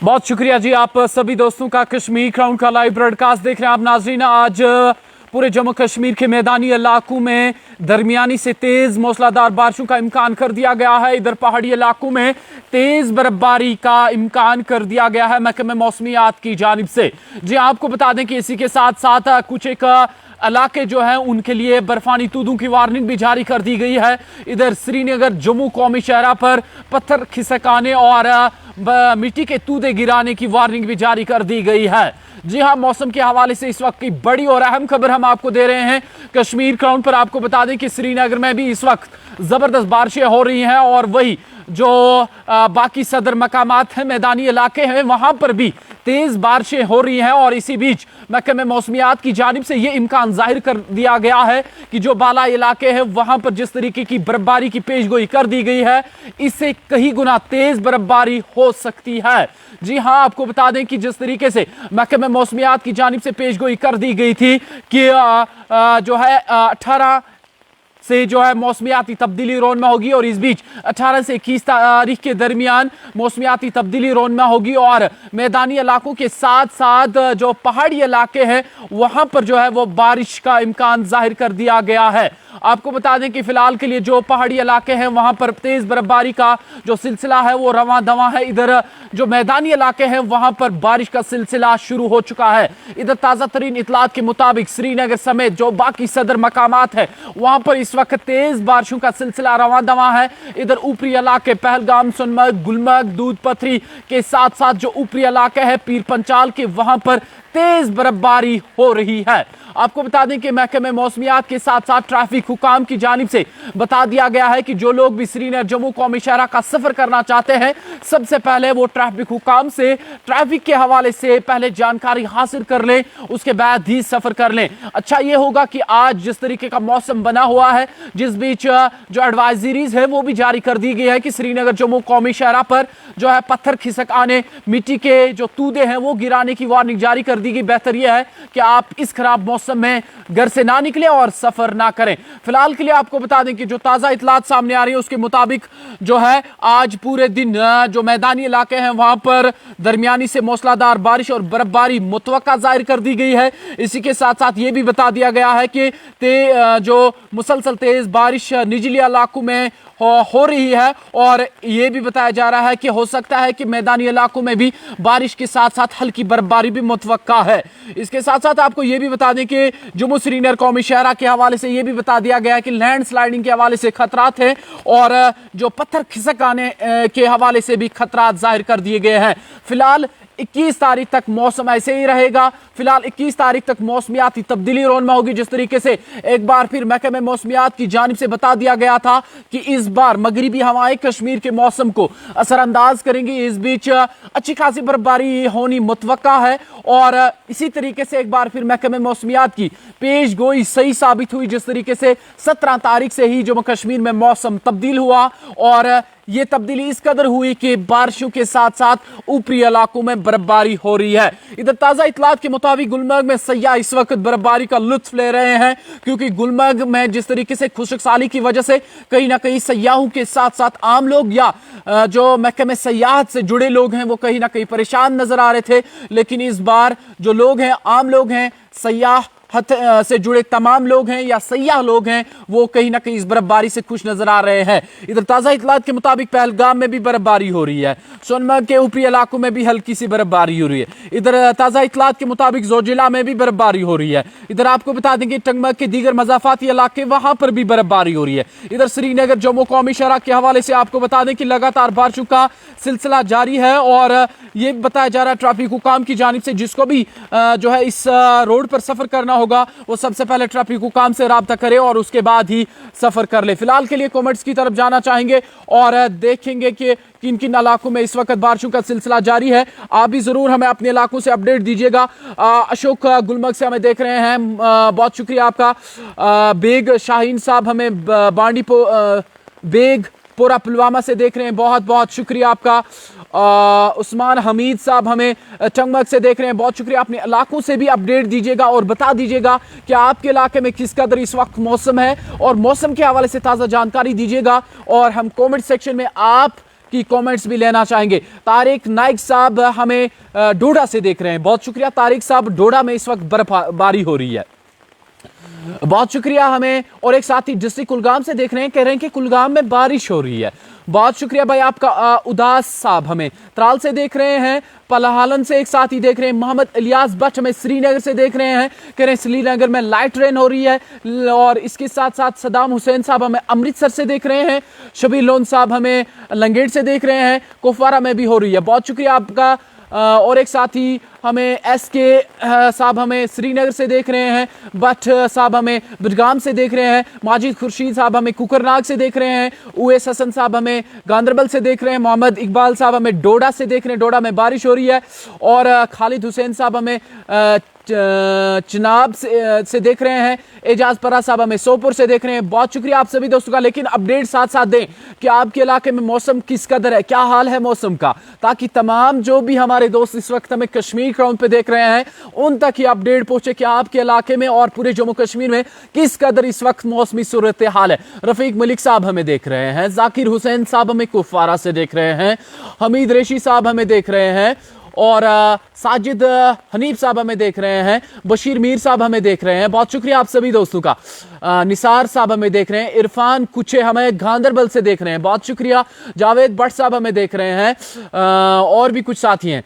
बहुत शुक्रिया जी आप सभी दोस्तों का। कश्मीर क्राउन का लाइव ब्रॉडकास्ट देख रहे हैं आप नाज़रीन। आज पूरे जम्मू कश्मीर के मैदानी इलाकों में दरमियानी से तेज मूसलाधार बारिशों का इम्कान कर दिया गया है। इधर पहाड़ी इलाकों में तेज बर्फबारी का इम्कान कर दिया गया है महकमे मौसमियात की जानिब से। जी आपको बता दें कि इसी के साथ साथ कुछ एक इलाके जो हैं उनके लिए बर्फानी तूदों की वार्निंग भी जारी कर दी गई है। इधर श्रीनगर जम्मू कौमी शहरा पर पत्थर खिसकाने और मिट्टी के तूदे गिराने की वार्निंग भी जारी कर दी गई है। जी हाँ, मौसम के हवाले से इस वक्त की बड़ी और अहम खबर हम आपको दे रहे हैं कश्मीर क्राउन पर। आपको बता दें कि श्रीनगर में भी इस वक्त जबरदस्त बारिशें हो रही हैं और वही जो बाकी सदर मकामात हैं, मैदानी इलाके हैं, वहां पर भी तेज बारिशें हो रही हैं। और इसी बीच महकमे मौसमियात की जानिब से यह इम्कान जाहिर कर दिया गया है कि जो बाला इलाके हैं वहां पर जिस तरीके की बर्फबारी की पेशगोई कर दी गई है, इससे कई गुना तेज बर्फबारी हो सकती है। जी हाँ, आपको बता दें कि जिस तरीके से महकमे मौसमियात की जानिब से पेशगोई कर दी गई थी कि जो है 18 से जो है मौसमियाती तब्दीली रौनमा होगी और इस बीच 18 से 21 तारीख के दरमियान मौसमियाती तब्दीली रौनमा होगी और मैदानी इलाकों के साथ साथ जो पहाड़ी इलाके हैं वहां पर जो है वो बारिश का इम्कान जाहिर कर दिया गया है। आपको बता दें कि फिलहाल के लिए जो पहाड़ी इलाके हैं वहां पर तेज बर्फबारी का जो सिलसिला है वो रवां दवां है। इधर जो मैदानी इलाके हैं वहां पर बारिश का सिलसिला शुरू हो चुका है। इधर ताज़ा तरीन इतलात के मुताबिक श्रीनगर समेत जो बाकी सदर मकामात है वहां पर इस वक्त तेज बारिशों का सिलसिला रवां दवां है। इधर ऊपरी इलाके पहलगाम, सोनमर्ग, गुलमर्ग, दूध पथरी के साथ साथ जो ऊपरी इलाके है पीर पंचाल के वहां पर तेज बर्फबारी हो रही है। आपको बता दें कि महकमे मौसमियात के साथ साथ ट्रैफिक हुकाम की जानिब से बता दिया गया है कि जो लोग भी श्रीनगर जम्मू कौमी शहरा का सफर करना चाहते हैं सबसे पहले वो ट्रैफिक हुकाम से ट्रैफिक के हवाले से पहले जानकारी हासिल कर लें, उसके बाद ही सफर कर लें। अच्छा ये होगा कि आज जिस तरीके का मौसम बना हुआ है, जिस बीच जो एडवाइजरीज है वो भी जारी कर दी गई है कि श्रीनगर जम्मू कौमी शहरा पर जो है पत्थर खिसक आने, मिट्टी के जो तूदे हैं वो गिराने की वार्निंग जारी कर दी गई। बेहतर यह है कि आप इस खराब मौसम में घर से ना निकले और सफर ना करें। फिलहाल के लिए आपको बता दें कि जो ताजा इतलात सामने आ रही है उसके मुताबिक जो है आज पूरे दिन जो मैदानी इलाके हैं वहां पर दरमियानी से मूसलाधार बारिश और बर्फबारी मुतवक्का जाहिर कर दी गई है। इसी के साथ साथ ये भी बता दिया गया है कि जो मुसलसल तेज बारिश निचले इलाकों में हो रही है और यह भी बताया जा रहा है कि हो सकता है कि मैदानी इलाकों में भी बारिश के साथ साथ हल्की बर्फबारी भी मुतवक्का है। इसके साथ साथ आपको यह भी बता दें कि जम्मू श्रीनगर कौमी शहरा के हवाले से यह भी बता दिया गया है कि लैंड स्लाइडिंग के हवाले से खतरात हैं और जो पत्थर खिसक आने के हवाले से भी खतरात जाहिर कर दिए गए हैं। फिलहाल 21 तारीख तक मौसम ऐसे ही रहेगा। फिलहाल 21 तारीख तक मौसमियाती तब्दीली रौनमा होगी। जिस तरीके से एक बार फिर महकमे मौसमियात की जानिब से बता दिया गया था कि इस बार मगरिबी हवाएं कश्मीर के मौसम को असरअंदाज करेंगी। इस बीच अच्छी खासी बर्फबारी होनी मुतवक्का है और इसी तरीके से एक बार फिर महकमे मौसमियात की पेश गोई सही साबित हुई। जिस तरीके से 17 तारीख से ही जम्मू कश्मीर में मौसम तब्दील हुआ और ये तब्दीली इस कदर हुई कि बारिशों के साथ साथ ऊपरी इलाकों में बर्फबारी हो रही है। इधर ताजा इतलात के मुताबिक गुलमर्ग में सयाह इस वक्त बर्फबारी का लुत्फ ले रहे हैं क्योंकि गुलमर्ग में जिस तरीके से खुशकसाली की वजह से कहीं ना कहीं सयाहों के साथ साथ आम लोग या जो महकमे सयाहत से जुड़े लोग हैं वो कहीं ना कहीं परेशान नजर आ रहे थे। लेकिन इस बार जो लोग हैं, आम लोग हैं, सयाह से जुड़े तमाम लोग हैं या सयाह लोग हैं, वो कहीं ना कहीं इस बर्फबारी से खुश नजर आ रहे हैं। इधर ताजा इतलात के मुताबिक पहलगाम में भी बर्फबारी हो रही है, सोनमर्ग के ऊपरी इलाकों में भी हल्की सी बर्फबारी हो रही है। इधर ताजा इतलात के मुताबिक जोजिला में भी बर्फबारी हो रही है। इधर आपको बता देंगे टंगमर्ग के दीगर मजाफाती इलाके वहां पर भी बर्फबारी हो रही है। इधर श्रीनगर जम्मू कौमी शहरा के हवाले से आपको बता दें कि लगातार बारिशों का सिलसिला जारी है और ये बताया जा रहा है ट्रैफिक हुकाम की जानिब से जिसको भी जो है इस रोड पर सफर करना होगा वो सबसे पहले ट्रैफिक हुकाम से राब्ता करे और उसके बाद ही सफर कर ले। फिलहाल के लिए कमेंट्स की तरफ जाना चाहेंगे और देखेंगे कि किन किन इलाकों में इस वक्त बारिशों का सिलसिला जारी है। आप भी जरूर हमें अपने इलाकों से अपडेट दीजिएगा। अशोक गुलमर्ग से हमें देख रहे हैं, बहुत शुक्रिया आपका। बेग शाहीन साहब हमें बेगपुरा पुलवामा से देख रहे हैं, बहुत बहुत शुक्रिया आपका। उस्मान हमीद साहब हमें टंगमर्ग से देख रहे हैं, बहुत शुक्रिया। अपने इलाकों से भी अपडेट दीजिएगा और बता दीजिएगा कि आपके इलाके में किस कदर इस वक्त मौसम है और मौसम के हवाले से ताज़ा जानकारी दीजिएगा और हम कमेंट सेक्शन में आप की कमेंट्स भी लेना चाहेंगे। तारिक नाइक साहब हमें डोडा से देख रहे हैं, बहुत शुक्रिया तारिक साहब। डोडा में इस वक्त बर्फबारी हो रही है, बहुत शुक्रिया हमें। और एक साथी डिस्ट्रिक्ट कुलगाम से देख रहे हैं, कह रहे हैं कि कुलगाम में बारिश हो रही है, बहुत शुक्रिया भाई आपका। उदास साहब हमें त्राल से देख रहे हैं, पलाहालन से एक साथी देख रहे हैं, मोहम्मद इलियास भट्ट हमें श्रीनगर से देख रहे हैं, कह रहे हैं श्रीनगर में लाइट रेन हो रही है। और इसके साथ साथ सदाम हुसैन साहब हमें अमृतसर से देख रहे हैं, शबीर लोन साहब हमें लंगेट से देख रहे हैं, कुपवारा में भी हो रही है, बहुत शुक्रिया आपका। और एक साथी हमें SK साहब हमें श्रीनगर से देख रहे हैं, भट्ट साहब हमें बडगाम से देख रहे हैं, माजिद खुर्शीद साहब हमें कुकरनाग से देख रहे हैं, उवैस हसन साहब हमें गांधरबल से देख रहे हैं, मोहम्मद इकबाल साहब हमें डोडा से देख रहे हैं, डोडा में बारिश हो रही है। और खालिद हुसैन साहब हमें चिनाब से देख रहे हैं, एजाज परा साहब हमें सोपुर से देख रहे हैं, बहुत शुक्रिया आप सभी दोस्तों का। लेकिन अपडेट साथ साथ दें कि आपके इलाके में मौसम किस कदर है, क्या हाल है मौसम का, ताकि तमाम जो भी हमारे दोस्त इस वक्त हमें कश्मीर क्राउन पे देख रहे हैं उन तक ये अपडेट पहुंचे कि आपके इलाके में और पूरे जम्मू कश्मीर में किस कदर इस वक्त मौसमी सूरत हाल है। रफीक मलिक साहब हमें देख रहे हैं, जाकिर हुसैन साहब हमें कुफवारा से देख रहे हैं, हमीद रेशी साहब हमें देख रहे हैं, और साजिद हनीफ साहब हमें देख रहे हैं, बशीर मीर साहब हमें देख रहे हैं, बहुत शुक्रिया आप सभी दोस्तों का। निसार साहब हमें देख रहे हैं, इरफान कुचे हमें गांधरबल से देख रहे हैं, बहुत शुक्रिया। जावेद भट्ट साहब हमें देख रहे हैं, और भी कुछ साथी हैं,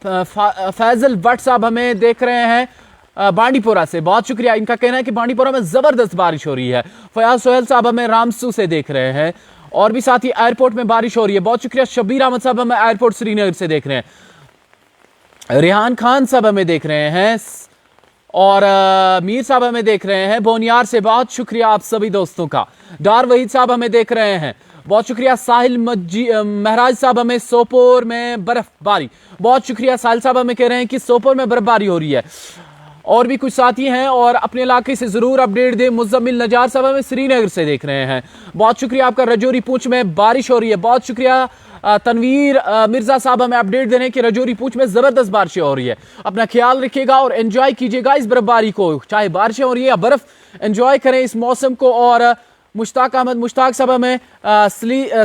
फैजल भट्ट साहब हमें देख रहे हैं बांडीपोरा से, बहुत शुक्रिया। इनका कहना है कि बांडीपोरा में जबरदस्त बारिश हो रही है। फयाज सोहेल साहब हमें रामसू से देख रहे हैं, और भी साथी एयरपोर्ट में बारिश हो रही है, बहुत शुक्रिया। शबीर अहमद साहब हमें एयरपोर्ट श्रीनगर से देख रहे हैं, रेहान खान साहब हमें देख रहे हैं, और मीर साहब हमें देख रहे हैं बोनियार से, बहुत शुक्रिया आप सभी दोस्तों का। डार वहीद साहब हमें देख रहे हैं, बहुत शुक्रिया। साहिल महराज साहब हमें सोपोर में बर्फबारी, बहुत शुक्रिया। साहिल साहब हमें कह रहे हैं कि सोपोर में बर्फबारी हो रही है। और भी कुछ साथी हैं और अपने इलाके से जरूर अपडेट दें। मुजम्मिल नजार साहब हमें श्रीनगर से देख रहे हैं, बहुत शुक्रिया आपका। रजौरी पूंछ में बारिश हो रही है, बहुत शुक्रिया। तनवीर मिर्जा साहब हमें अपडेट दे रहे हैं कि रजौरी पूंछ में जबरदस्त बारिशें हो रही है। अपना ख्याल रखिएगा और एंजॉय कीजिएगा इस बर्फबारी को, चाहे बारिशें हो रही है या बर्फ, एंजॉय करें इस मौसम को। और मुश्ताक अहमद मुश्ताक साहब हमें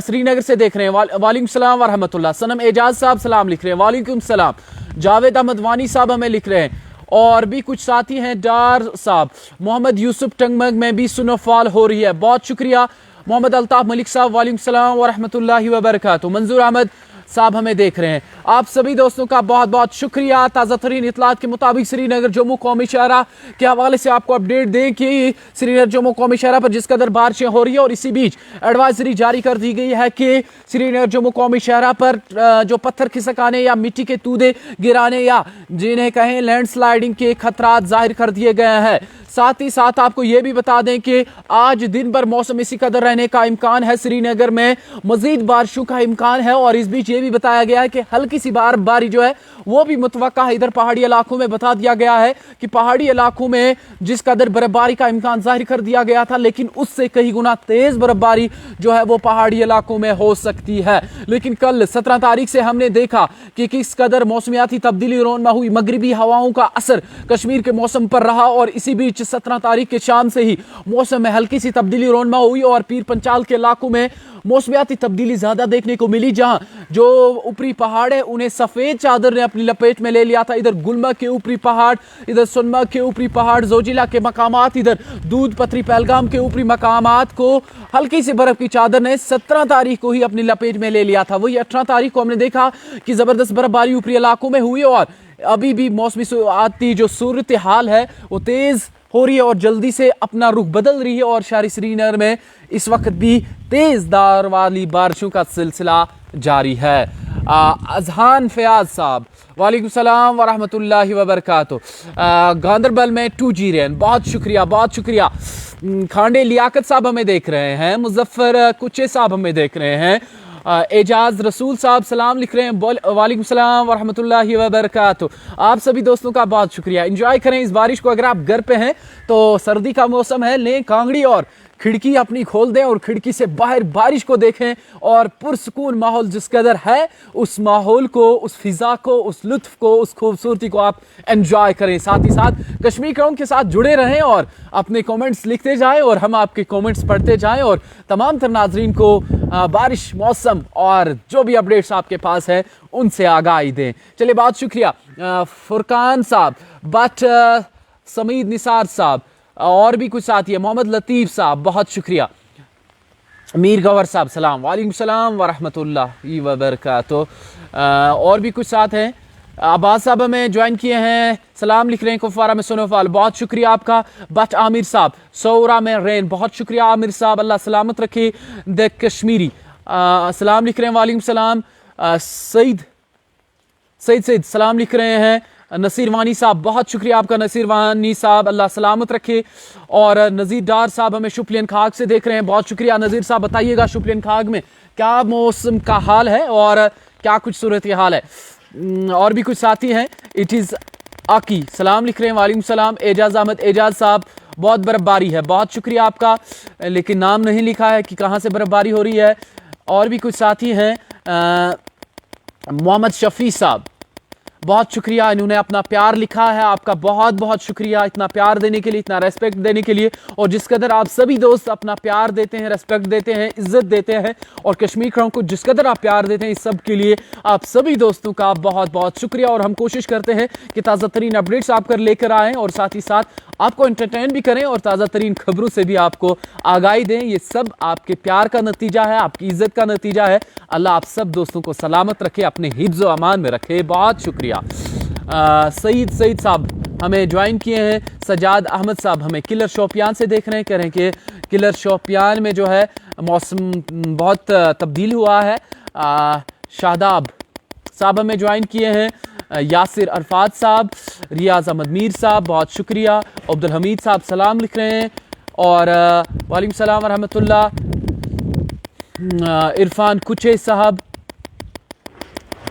श्रीनगर से देख रहे हैं, वालेकुम सलाम व रहमतुल्लाह। सनम एजाज साहब सलाम लिख रहे हैं, वालेकुम सलाम। जावेद अहमद वानी साहब हमें लिख रहे हैं, और भी कुछ साथी हैं, डार साहब। मोहम्मद यूसुफ टंगमग में भी स्नोफॉल हो रही है, बहुत शुक्रिया। मोहम्मद अल्ताफ मलिक साहब वालेकुम सलाम व रहमतुल्लाहि व बरकातुहू। मंजूर अहमद साहब हमें देख रहे हैं, आप सभी दोस्तों का बहुत बहुत शुक्रिया। ताज़ा तरीन इतलात के मुताबिक श्रीनगर जम्मू कौमी शहरा के हवाले से आपको अपडेट दें कि श्रीनगर जम्मू कौमी शहरा पर जिस कदर बारिशें हो रही है, और इसी बीच एडवाइजरी जारी कर दी गई है कि श्रीनगर जम्मू कौमी शहरा पर जो पत्थर खिसकाने या मिट्टी के तूदे गिराने या जिन्हें कहें लैंडस्लाइडिंग के खतरात जाहिर कर दिए गए हैं। साथ ही साथ आपको यह भी बता दें कि आज दिन भर मौसम इसी कदर रहने का इम्कान है, श्रीनगर में मजीद बारिशों का इम्कान है। और इस बीच ये भी बताया गया है कि हल्की सी बर्फबारी जो है वो भी मुतवक्का है। इधर पहाड़ी इलाकों में बता दिया गया है कि पहाड़ी इलाकों में जिस कदर बर्फबारी का इम्कान जाहिर कर दिया गया था, लेकिन उससे कई गुना तेज बर्फबारी जो है वो पहाड़ी इलाकों में हो सकती है। लेकिन कल 17 तारीख से हमने देखा कि किस कदर मौसमियाती तब्दीली रोनमा हुई, मगरबी हवाओं का असर कश्मीर के मौसम पर रहा, और इसी बीच 17 तारीख के शाम से ही मौसम में हल्की सी तब्दीली रोनमा हुई और पीर पंचाल के इलाकों में मौसमियाती तब्दीली ज्यादा देखने को मिली, जहां जो ऊपरी पहाड़ है उन्हें सफेद चादर ने अपनी लपेट में ले लिया था। इधर गुलमर्ग के ऊपरी पहाड़, इधर सोनमर्ग के ऊपरी पहाड़, जोजिला के मकामात, इधर दूध पथरी पहलगाम के ऊपरी मकामात को हल्की सी बर्फ की चादर ने 17 तारीख को ही अपनी लपेट में ले लिया था। वही 18 तारीख को हमने देखा कि जबरदस्त बर्फबारी ऊपरी इलाकों में हुई, और अभी भी मौसमी जो सूरत हाल है वो तेज हो रही है और जल्दी से अपना रुख बदल रही है। और शहरी श्रीनगर में इस वक्त भी तेज दार वाली बारिशों का सिलसिला जारी है। अजहान फयाज साहब वालेकुम सलाम व रहमतुल्लाहि व बरकातुहू। गांधरबल में 2G रेन, बहुत शुक्रिया बहुत शुक्रिया। खांडे लियाकत साहब हमें देख रहे हैं, मुजफ्फर कुचे साहब हमें देख रहे हैं, एजाज रसूल साहब सलाम लिख रहे हैं, वालेकुम सलाम व रहमतुल्लाहि व बरकातुहू। आप सभी दोस्तों का बहुत शुक्रिया। एंजॉय करें इस बारिश को। अगर आप घर पे हैं तो सर्दी का मौसम है, लें कांगड़ी और खिड़की अपनी खोल दें और खिड़की से बाहर बारिश को देखें और पुरसुकून माहौल जिस कदर है उस माहौल को, उस फिजा को, उस लुत्फ को, उस खूबसूरती को आप एंजॉय करें। साथ ही साथ कश्मीर क्राउन के साथ जुड़े रहें और अपने कमेंट्स लिखते जाएं और हम आपके कमेंट्स पढ़ते जाएं और तमाम तर नाजरीन को बारिश, मौसम और जो भी अपडेट्स आपके पास है उनसे आगाही दें। चलिए, बहुत शुक्रिया फुरकान साहब, बट समीद निसार साहब और भी कुछ साथी है, मोहम्मद लतीफ़ साहब, बहुत शुक्रिया। मीर गवर साहब सलाम, वालेकुम सलाम व रहमतुल्लाहि व बरकातुहू। और भी कुछ साथ हैं, अब्बास साहब हमें ज्वाइन किए हैं, सलाम लिख रहे हैं कुफवारा में सोनोफाल, बहुत शुक्रिया आपका। बट आमिर साहब सौरा में रेन, बहुत शुक्रिया आमिर साहब, अल्लाह सलामत रखे। द कश्मीरी सलाम लिख रहे हैं, वालेकुम सलाम। सईद सलाम लिख रहे हैं। नसीर वानी साहब, बहुत शुक्रिया आपका नसीर वानी साहब, अल्लाह सलामत रखे। और नज़ीर डार साहब हमें शुपलियन खाग से देख रहे हैं, बहुत शुक्रिया नज़ीर साहब। बताइएगा शुपलियन खाग में क्या मौसम का हाल है और क्या कुछ सूरत हाल है। और भी कुछ साथी हैं, इट इज़ आकी सलाम लिख रहे हैं, वालेकुम सलाम। एजाज अहमद एजाज साहब, बहुत बर्फबारी है, बहुत शुक्रिया आपका, लेकिन नाम नहीं लिखा है कि कहाँ से बर्फबारी हो रही है। और भी कुछ साथी हैं, मोहम्मद शफी साहब, बहुत शुक्रिया, इन्होंने अपना प्यार लिखा है, आपका बहुत बहुत शुक्रिया इतना प्यार देने के लिए, इतना रेस्पेक्ट देने के लिए। और जिस कदर आप सभी दोस्त अपना प्यार देते हैं, रेस्पेक्ट देते हैं, इज्जत देते हैं और कश्मीर क्राउन को जिस कदर आप प्यार देते हैं, इस सब के लिए आप सभी दोस्तों का बहुत बहुत शुक्रिया। और हम कोशिश करते हैं कि ताज़ा तरीन अपडेट्स आप कर लेकर आएँ और साथ ही साथ आपको एंटरटेन भी करें और ताज़ा तरीन खबरों से भी आपको आगाही दें। ये सब आपके प्यार का नतीजा है, आपकी इज्जत का नतीजा है। अल्लाह आप सब दोस्तों को सलामत रखे, अपने हिफ्ज़ व अमान में रखे, बहुत शुक्रिया। सईद साहब हमें ज्वाइन किए हैं। सजाद अहमद साहब हमें किलर शोपियान से देख रहे हैं, कह रहे हैं कि किलर शोपियान में जो है मौसम बहुत तब्दील हुआ है। शादाब साहब हमें ज्वाइन किए हैं। यासिर अरफात साहब, रियाज अहमद मीर साहब, बहुत शुक्रिया। अब्दुल हमीद साहब सलाम लिख रहे हैं और वालेकुम सलाम रहमतुल्लाह। इरफान कुचे साहब,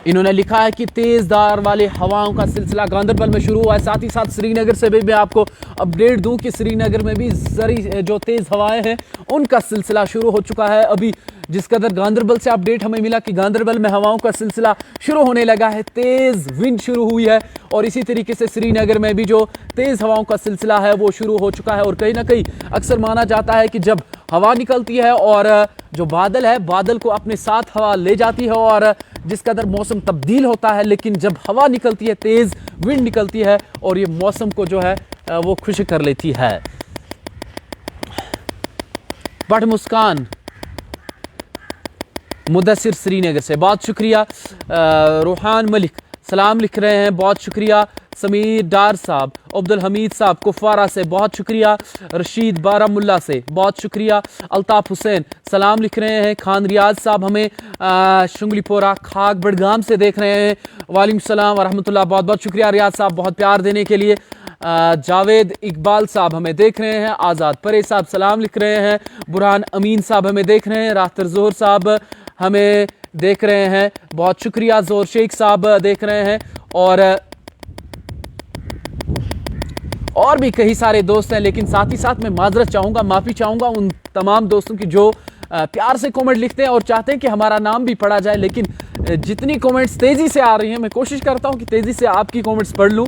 इन्होंने लिखा है कि तेज़ धार वाले हवाओं का सिलसिला गांदरबल में शुरू हुआ है। साथ ही साथ श्रीनगर से भी मैं आपको अपडेट दूं कि श्रीनगर में भी जरी जो तेज़ हवाएं हैं उनका सिलसिला शुरू हो चुका है। अभी जिस कदर गांदरबल से अपडेट हमें मिला कि गांदरबल में हवाओं का सिलसिला शुरू होने लगा है, तेज़ विंड शुरू हुई है और इसी तरीके से श्रीनगर में भी जो तेज़ हवाओं का सिलसिला है वो शुरू हो चुका है। और कहीं ना कहीं अक्सर माना जाता है कि जब हवा निकलती है और जो बादल है, बादल को अपने साथ हवा ले जाती है और जिस कदर मौसम तब्दील होता है, लेकिन जब हवा निकलती है, तेज़ विंड निकलती है और ये मौसम को जो है वो खुश कर लेती है। बट मुस्कान मुदस्सिर श्रीनगर से, बहुत शुक्रिया। रूहान मलिक सलाम लिख रहे हैं, बहुत शुक्रिया। समीर डार साहब, अब्दुल हमीद साहब कुफवारा से, बहुत शुक्रिया। रशीद बारामुल्ला से, बहुत शुक्रिया। अल्ताफ हुसैन सलाम लिख रहे हैं। खान रियाज साहब हमें शुंगलीपोरा खाक बड़गाम से देख रहे हैं, वालेकुम सलाम व रहमतुल्लाह, बहुत बहुत शुक्रिया रियाज साहब, बहुत प्यार देने के लिए। जावेद इकबाल साहब हमें देख रहे हैं। आज़ाद परे साहब सलाम लिख रहे हैं। बुरहान अमीन साहब हमें देख रहे हैं। राहतर जोहर साहब हमें देख रहे हैं, बहुत शुक्रिया। जोर शेख साहब देख रहे हैं और भी कई सारे दोस्त हैं। लेकिन साथ ही साथ मैं माजरत चाहूँगा, माफ़ी चाहूँगा उन तमाम दोस्तों की जो प्यार से कमेंट लिखते हैं और चाहते हैं कि हमारा नाम भी पढ़ा जाए, लेकिन जितनी कमेंट्स तेज़ी से आ रही हैं, मैं कोशिश करता हूं कि तेज़ी से आपकी कमेंट्स पढ़ लूं,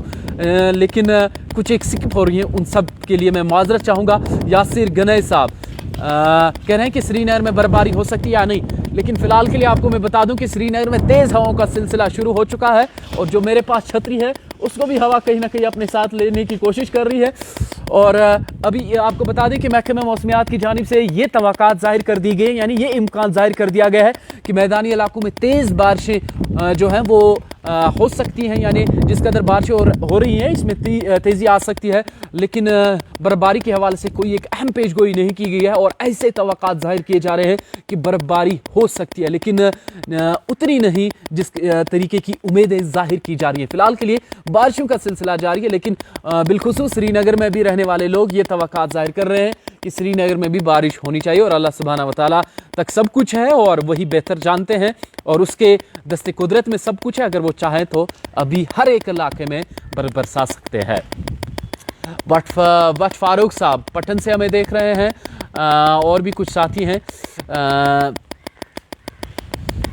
लेकिन कुछ एक स्किप हो रही हैं, उन सब के लिए मैं माजरत चाहूँगा। यासिर गनई साहब कह रहे हैं कि श्रीनगर में बर्फबारी हो सकती है या नहीं, लेकिन फ़िलहाल के लिए आपको मैं बता दूं कि श्रीनगर में तेज़ हवाओं का सिलसिला शुरू हो चुका है और जो मेरे पास छतरी है उसको भी हवा कहीं ना कहीं अपने साथ लेने की कोशिश कर रही है। और अभी आपको बता दें कि महकमा मौसमियात की जानिब से ये तवक्कात ज़ाहिर कर दी गई, यानी ये इम्कान ज़ाहिर कर दिया गया है कि मैदानी इलाकों में तेज़ बारिशें जो हैं वो हो सकती हैं, यानी जिस कदर बारिशें हो रही हैं इसमें तेज़ी आ सकती है, लेकिन बर्फबारी के हवाले से कोई एक अहम पेशगोई नहीं की गई है और ऐसे तवक्कात ज़ाहिर किए जा रहे हैं कि बर्फबारी हो सकती है, लेकिन उतनी नहीं जिस तरीके की उम्मीदें ज़ाहिर की जा रही हैं। फ़िलहाल के लिए बारिशों का सिलसिला जारी है, लेकिन बिलखुसूस श्रीनगर में भी रहने वाले लोग ये तवक्कात ज़ाहिर कर रहे हैं कि श्रीनगर में भी बारिश होनी चाहिए और अल्लाह सुब्हाना व तआला तक सब कुछ है और वही बेहतर जानते हैं और उसके दस्ते कुदरत में सब कुछ है। अगर वो चाहें तो अभी हर एक इलाके में बरसा सकते हैं। बट फारूक साहब पटन से हमें देख रहे हैं। और भी कुछ साथी हैं।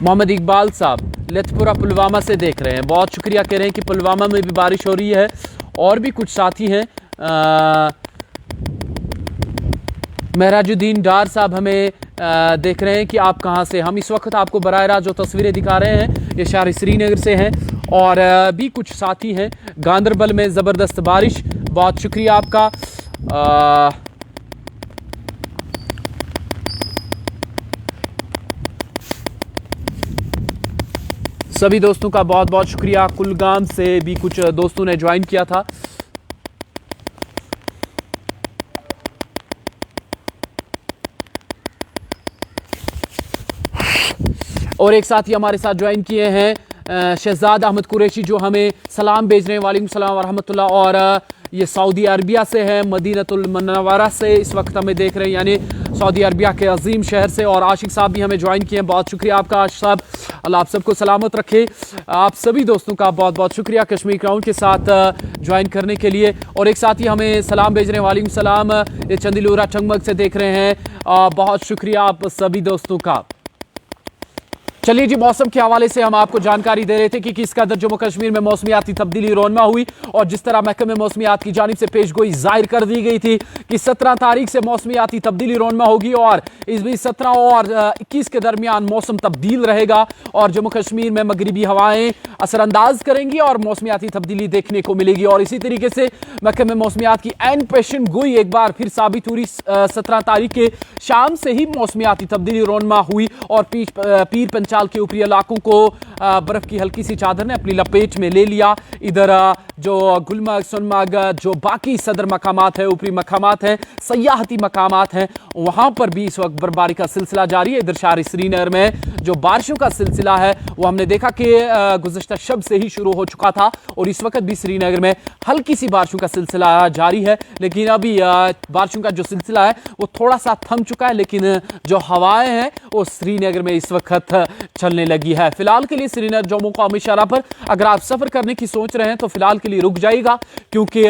मोहम्मद इकबाल साहब लथपुरा पुलवामा से देख रहे हैं, बहुत शुक्रिया, कह रहे हैं कि पुलवामा में भी बारिश हो रही है। और भी कुछ साथी हैं। महराजुद्दीन डार साहब हमें देख रहे हैं कि आप कहां से। हम इस वक्त आपको बराह रास्त जो तस्वीरें दिखा रहे हैं ये शहर श्रीनगर से हैं। और भी कुछ साथी हैं गांदरबल में ज़बरदस्त बारिश, बहुत शुक्रिया आपका। सभी दोस्तों का बहुत बहुत शुक्रिया। कुलगाम से भी कुछ दोस्तों ने ज्वाइन किया था। और एक साथी हमारे साथ ज्वाइन किए हैं शहजाद अहमद कुरैशी, जो हमें सलाम भेज रहे हैं। वालेकुम सलाम व रहमतुल्लाह। और ये सऊदी अरबिया से है, मदीनतुल मुनव्वरा से इस वक्त हमें देख रहे हैं, यानी सऊदी अरबिया के अजीम शहर से। और आशिक साहब भी हमें ज्वाइन किए हैं, बहुत शुक्रिया आपका आशिक साहब, अल्लाह आप सबको सलामत रखे। आप सभी दोस्तों का बहुत बहुत शुक्रिया कश्मीर क्राउन के साथ ज्वाइन करने के लिए। और एक साथी हमें सलाम भेज रहे हैं, वालेकुम सलाम, ये चंदिलूरा चंगमग से देख रहे हैं, बहुत शुक्रिया आप सभी दोस्तों का। चलिए जी, मौसम के हवाले से हम आपको जानकारी दे रहे थे कि किस कदर जम्मू कश्मीर में मौसमियाती तब्दीली रोनमा हुई और जिस तरह महकमे मौसमियात की जानिब से पेशगोई जाहिर कर दी गई थी कि 17 तारीख से मौसमियाती तब्दीली रोनमा होगी और इस बीच 17 और 21 के दरमियान मौसम तब्दील रहेगा और जम्मू कश्मीर में मगरिबी हवाएं असरअंदाज करेंगी और मौसमियाती तब्दीली देखने को मिलेगी। और इसी तरीके से महकमे मौसमियात की एन पेशन गोई एक बार फिर साबित हुई। 17 तारीख के शाम से ही मौसमियाती तब्दीली रोनमा हुई और पीर पंचाल के ऊपरी इलाकों को बर्फ की हल्की सी चादर ने अपनी लपेट में ले लिया। इधर जो गुलमर्ग, सोनमर्ग, जो बाकी सदर मकामात है, ऊपरी मकामात हैं, सयाहती मकामात हैं, वहां पर भी इस वक्त बर्फबारी का सिलसिला जारी है। इधर शहर श्रीनगर में जो बारिशों का सिलसिला है वो हमने देखा कि गुज़श्ता शब से ही शुरू हो चुका था और इस वक्त भी श्रीनगर में हल्की सी बारिशों का सिलसिला जारी है। लेकिन अभी बारिशों का जो सिलसिला है वो थोड़ा सा थम चुका है, लेकिन जो हवाएं हैं वो श्रीनगर में इस वक्त चलने लगी है। फिलहाल के लिए श्रीनगर जम्मू कौमी शहरा पर अगर आप सफर करने की सोच रहे हैं तो फिलहाल के लिए रुक जाइएगा, क्योंकि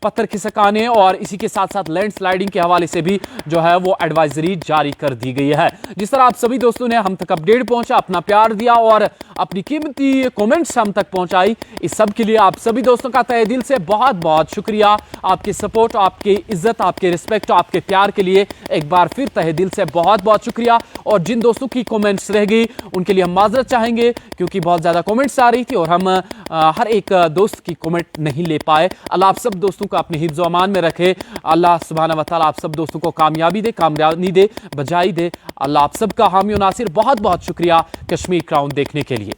पत्थर खिसकाने और इसी के साथ साथ लैंडस्लाइडिंग के हवाले से भी जो है वो एडवाइजरी जारी कर दी गई है। जिस तरह आप सभी दोस्तों ने हम तक अपडेट पहुंचा, अपना प्यार दिया और अपनी कीमती कमेंट्स हम तक पहुंचाई, इस सब के लिए आप सभी दोस्तों का तहे दिल से बहुत बहुत शुक्रिया। आपकी सपोर्ट, आपकी इज्जत, आपके रिस्पेक्ट, आपके प्यार के लिए एक बार फिर तहे दिल से बहुत बहुत शुक्रिया। और जिन दोस्तों की कमेंट्स रह गई उनके लिए हम माजरत चाहेंगे, क्योंकि बहुत ज़्यादा कमेंट्स आ रही थी और हम हर एक दोस्त की कमेंट नहीं ले पाए। अल्लाह आप सब दोस्तों को अपने हिफ्ज़ व अमान में रखे। अल्लाह सुब्हानहू व तआला आप सब दोस्तों को कामयाबी दे, कामयाबी दे, बजाई दे। अल्लाह आप सबका हामी और नासिर। बहुत बहुत शुक्रिया कश्मीर क्राउन देखने के लिए।